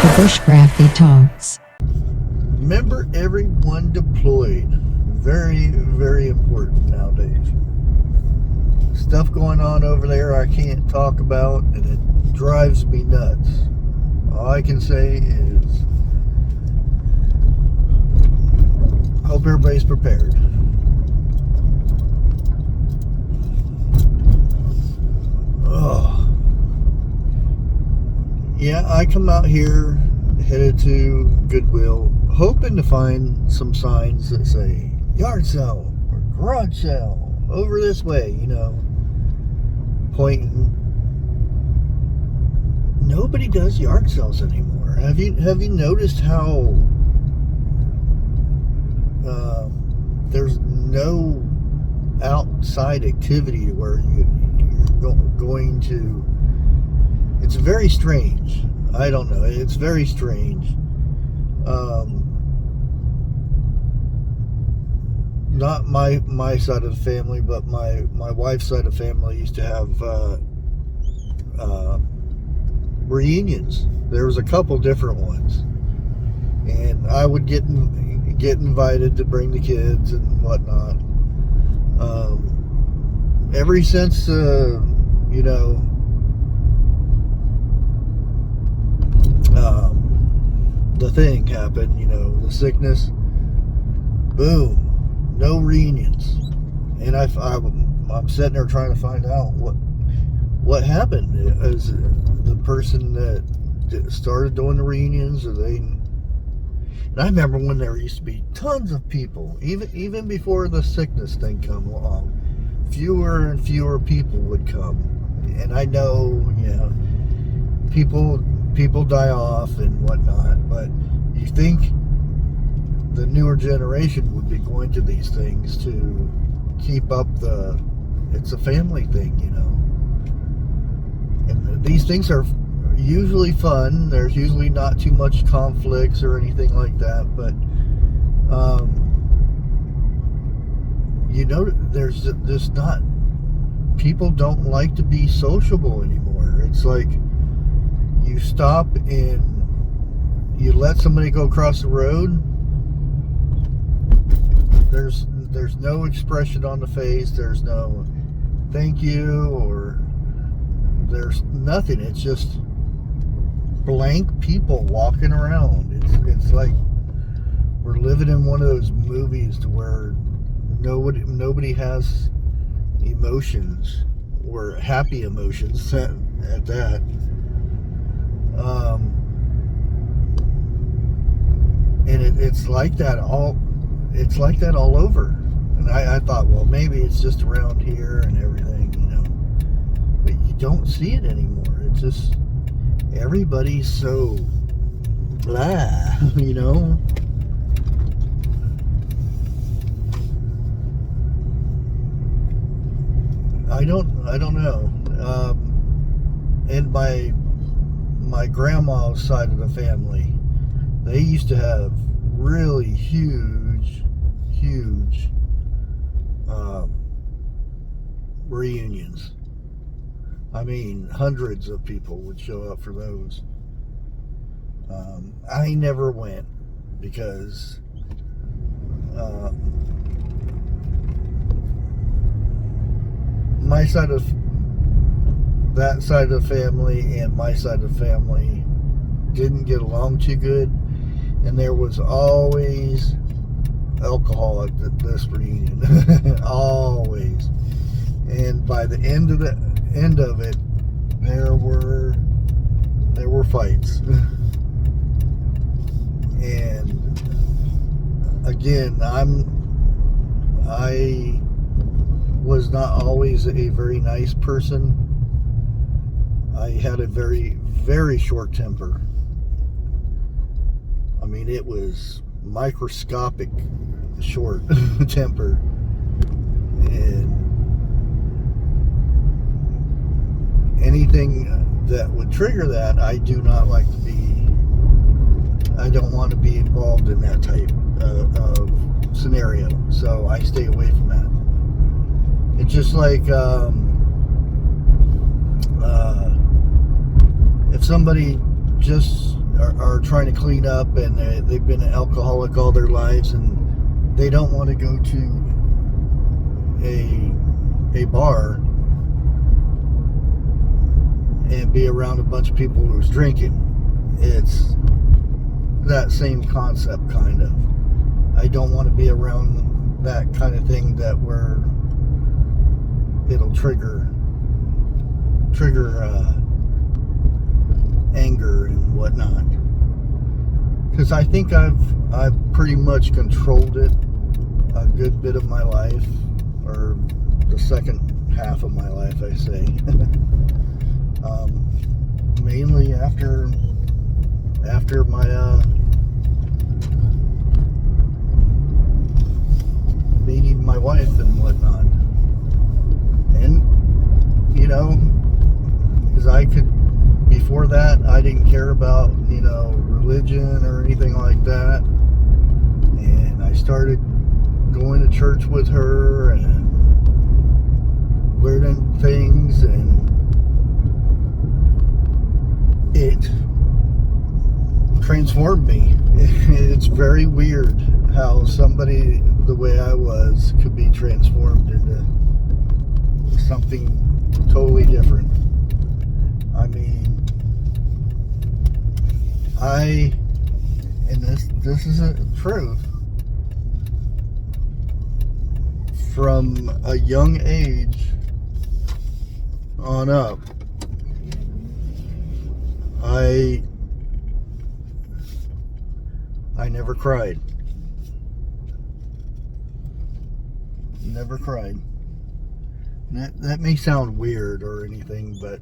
The Bushcrafty Talks. Remember, everyone deployed. Very, very important nowadays. Stuff going on over there I can't talk about, and it drives me nuts. All I can say is hope everybody's prepared. Oh. Yeah, I come out here headed to Goodwill, hoping to find some signs that say yard sale or garage sale over this way, you know, pointing. Nobody does yard sales anymore. Have you noticed how there's no outside activity where you're going to? It's very strange. I don't know. It's very strange. Not my side of the family, but my wife's side of the family used to have reunions. There was a couple different ones, and I would get invited to bring the kids and whatnot. Ever since the thing happened, the sickness, boom, no reunions. And I'm sitting there trying to find out what happened. Is the person that started doing the reunions, or they? And I remember when there used to be tons of people, even before the sickness thing come along. Fewer and fewer people would come, and I know, people die off and whatnot, but you think the newer generation would be going to these things to keep up it's a family thing, and these things are usually fun. There's usually not too much conflicts or anything like that, but there's just not, people don't like to be sociable anymore. It's like you stop and you let somebody go across the road, there's no expression on the face, there's no thank you, or there's nothing. It's just blank people walking around. It's like we're living in one of those movies to where nobody has emotions, or happy emotions at that. And it's like that all over. And I thought, well, maybe it's just around here and everything, but you don't see it anymore. It's just everybody's so blah, I don't know. And my grandma's side of the family, they used to have really huge reunions. I mean, hundreds of people would show up for those. I never went because my side of that side of the family and my side of the family didn't get along too good, and there was always alcohol at this reunion. Always. And by the end of it, there were fights. And again, I was not always a very nice person. I had a very, very short temper. I mean, it was microscopic short temper. And anything that would trigger that, I don't want to be involved in that type of scenario. So I stay away from that. It's just like if somebody just are trying to clean up, and they've been an alcoholic all their lives, and they don't want to go to a bar and be around a bunch of people who's drinking. It's that same concept, kind of. I don't want to be around that kind of thing where it'll trigger anger and whatnot. Because I think I've pretty much controlled it a good bit of my life, or the second half of my life, I say. Mainly after my meeting my wife and whatnot. And because before that, I didn't care about religion or anything like that, and I started going to church with her and learning things, and it transformed me. It's very weird how somebody the way I was could be transformed into something totally different. I mean, and this is a truth, from a young age on up, I never cried. Never cried. That may sound weird or anything, but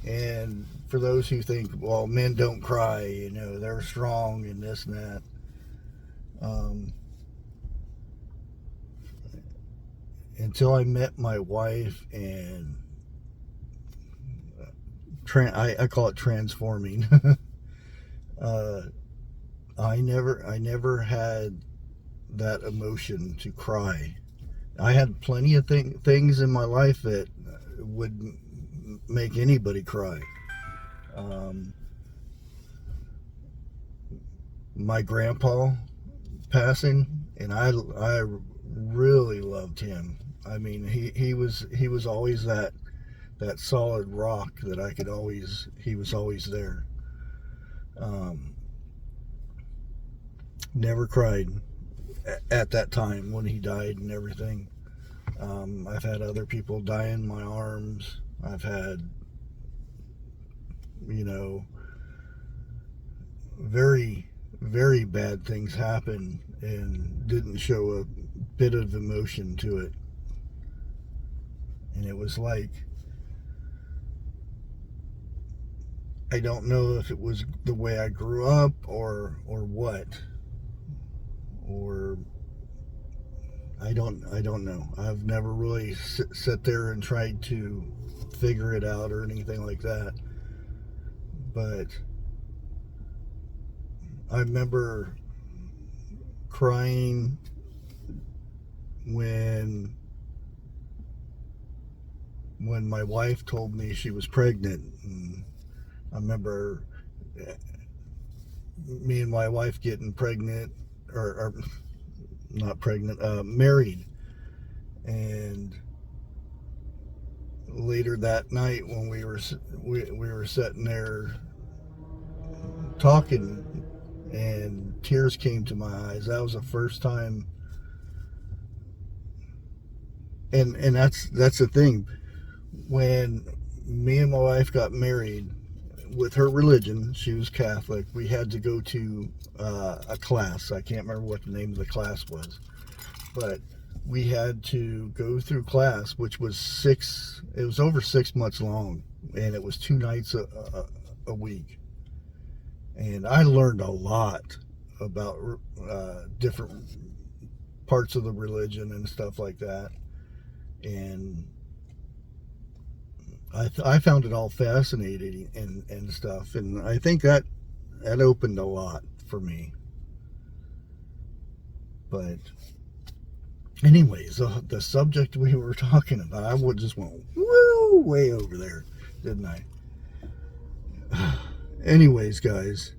and for those who think, well, men don't cry, they're strong and this and that, until I met my wife, and I call it transforming. I never had that emotion to cry. I had plenty of things in my life that would make anybody cry. My grandpa passing, and I really loved him. I mean, he was always that solid rock that he was always there. Never cried at that time when he died and everything. I've had other people die in my arms. I've had, very, very bad things happen and didn't show a bit of emotion to it. And it was like, I don't know if it was the way I grew up or what, or I don't know. I've never really sat there and tried to figure it out or anything like that. But I remember crying when my wife told me she was pregnant. And I remember me and my wife getting pregnant, or not pregnant, married. And later that night, when we were sitting there talking, and tears came to my eyes. That was the first time. And that's the thing. When me and my wife got married, with her religion, she was Catholic, we had to go to a class. I can't remember what the name of the class was, but we had to go through class, which was it was over 6 months long, and it was 2 nights a week. And I learned a lot about different parts of the religion and stuff like that. And I found it all fascinating and stuff. And I think that opened a lot for me. But anyways, the subject we were talking about, I just went way over there, didn't I? Anyways, guys,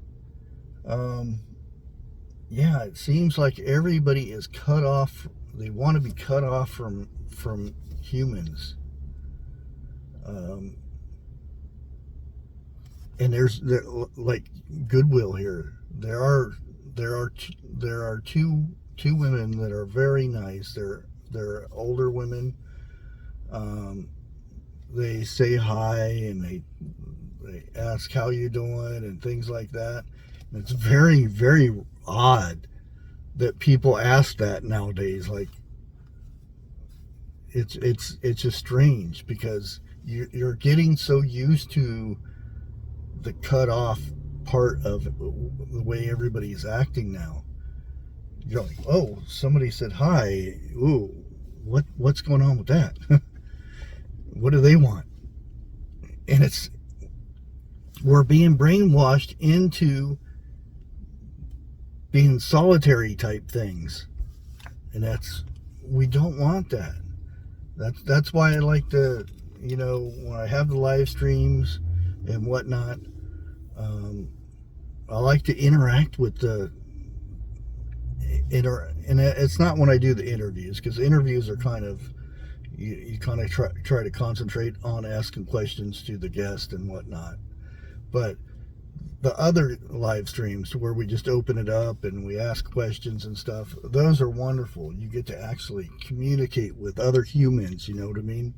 yeah, it seems like everybody is cut off. They want to be cut off from humans. And there's like goodwill here. There are two women that are very nice. They're older women. They say hi and they ask how you doing and things like that. And it's very, very odd that people ask that nowadays. Like it's just strange because you're getting so used to the cut off part of the way everybody's acting now. You're like, oh, somebody said hi. Ooh, what's going on with that? What do they want? And we're being brainwashed into being solitary type things, and we don't want that. That's why I like to, when I have the live streams and whatnot, I like to interact with and it's not when I do the interviews, because interviews are kind of, you kind of try to concentrate on asking questions to the guest and whatnot. But the other live streams where we just open it up and we ask questions and stuff, those are wonderful. You get to actually communicate with other humans, you know what I mean?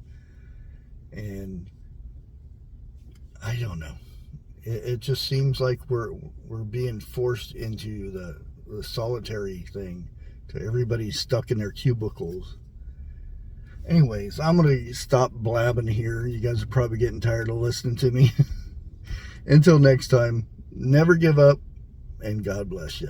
And I don't know. It just seems like we're being forced into the solitary thing, to everybody stuck in their cubicles. Anyways, I'm going to stop blabbing here. You guys are probably getting tired of listening to me. Until next time, never give up, and God bless you.